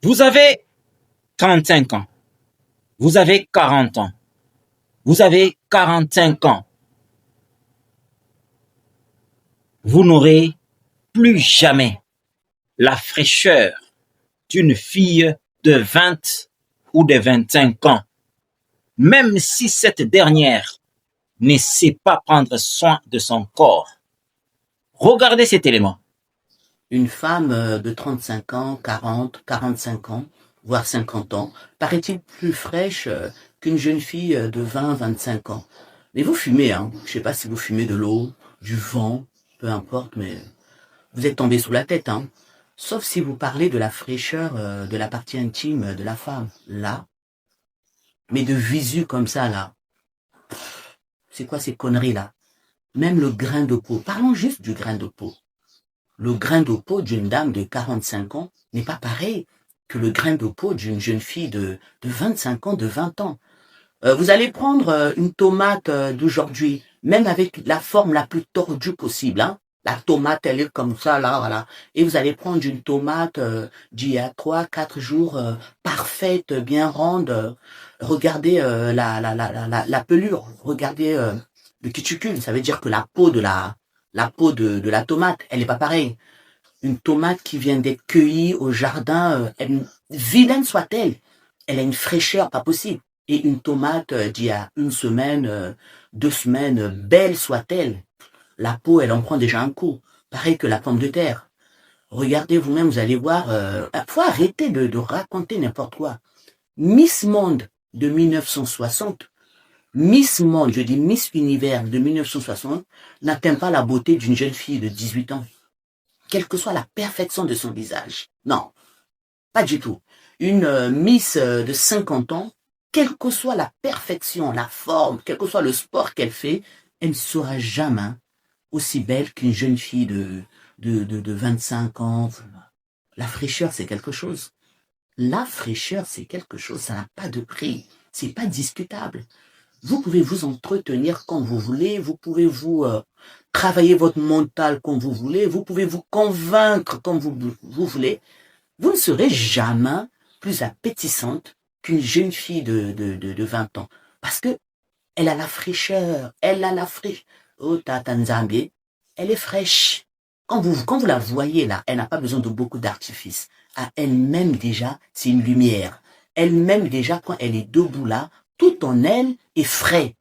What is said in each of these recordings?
Vous avez 35 ans, vous avez 40 ans, vous avez 45 ans. Vous n'aurez plus jamais la fraîcheur d'une fille de 20 ou de 25 ans, même si cette dernière ne sait pas prendre soin de son corps. Regardez cet élément. Une femme de 35 ans, 40, 45 ans, voire 50 ans, paraît-il plus fraîche qu'une jeune fille de 20, 25 ans. Mais vous fumez, hein. Je sais pas si vous fumez de l'eau, du vent, peu importe, mais vous êtes tombé sous la tête, hein. Sauf si vous parlez de la fraîcheur de la partie intime de la femme, là. Mais de visu comme ça, là. C'est quoi ces conneries-là? Même le grain de peau. Parlons juste du grain de peau. Le grain de peau d'une dame de 45 ans n'est pas pareil que le grain de peau d'une jeune fille de 25 ans, de 20 ans. Vous allez prendre une tomate d'aujourd'hui, même avec la forme la plus tordue possible, hein. La tomate, elle est comme ça, là, voilà. Et vous allez prendre une tomate d'il y a 3, 4 jours, parfaite, bien ronde. Regardez la pelure, regardez le cuticule. Ça veut dire que la peau de la tomate, elle n'est pas pareille. Une tomate qui vient d'être cueillie au jardin, vilaine soit-elle, elle a une fraîcheur pas possible. Et une tomate d'il y a une semaine, 2 semaines, belle soit-elle, la peau, elle en prend déjà un coup. Pareil que la pomme de terre. Regardez vous-même, vous allez voir. Faut arrêter de raconter n'importe quoi. Miss Monde de 1960, Miss Monde, je dis Miss Univers de 1960, n'atteint pas la beauté d'une jeune fille de 18 ans. Quelle que soit la perfection de son visage. Non, pas du tout. Une Miss de 50 ans, quelle que soit la perfection, la forme, quel que soit le sport qu'elle fait, elle ne sera jamais aussi belle qu'une jeune fille de 25 ans. La fraîcheur, c'est quelque chose. La fraîcheur, c'est quelque chose. Ça n'a pas de prix. C'est pas discutable. Vous pouvez vous entretenir comme vous voulez. Vous pouvez vous travailler votre mental comme vous voulez. Vous pouvez vous convaincre comme vous voulez. Vous ne serez jamais plus appétissante qu'une jeune fille de 20 ans. Parce que elle a la fraîcheur. Elle a la fraîcheur. Oh, Tata Nzambi, elle est fraîche. Quand vous la voyez là, elle n'a pas besoin de beaucoup d'artifice. À elle-même déjà, c'est une lumière. Elle-même déjà, quand elle est debout là, tout en elle est frais.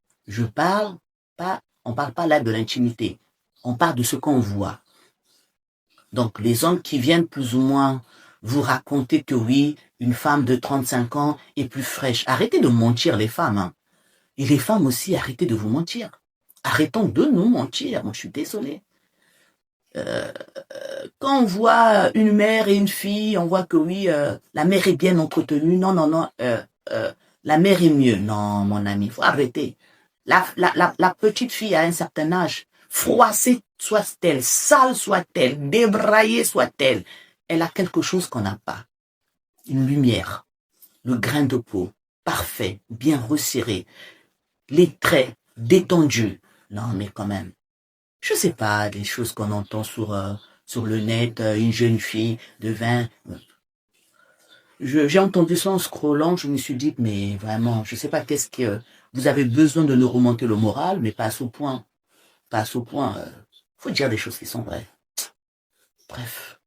On parle pas là de l'intimité. On parle de ce qu'on voit. Donc, les hommes qui viennent plus ou moins vous raconter que oui, une femme de 35 ans est plus fraîche. Arrêtez de mentir les femmes, hein. Et les femmes aussi, arrêtez de vous mentir. Arrêtons de nous mentir. Moi, je suis désolé. Quand on voit une mère et une fille, on voit que oui, la mère est bien entretenue. Non, non, non. La mère est mieux. Non, mon ami, il faut arrêter. La petite fille à un certain âge, froissée soit-elle, sale soit-elle, débraillée soit-elle, elle a quelque chose qu'on n'a pas. Une lumière, le grain de peau, parfait, bien resserré, les traits détendus. Non, mais quand même, je sais pas, des choses qu'on entend sur le net, une jeune fille de 20. J'ai entendu ça en scrollant, je me suis dit, mais vraiment, je sais pas qu'est-ce que vous avez besoin de nous remonter le moral, mais pas à ce point. Pas à ce point. Faut dire des choses qui sont vraies. Bref.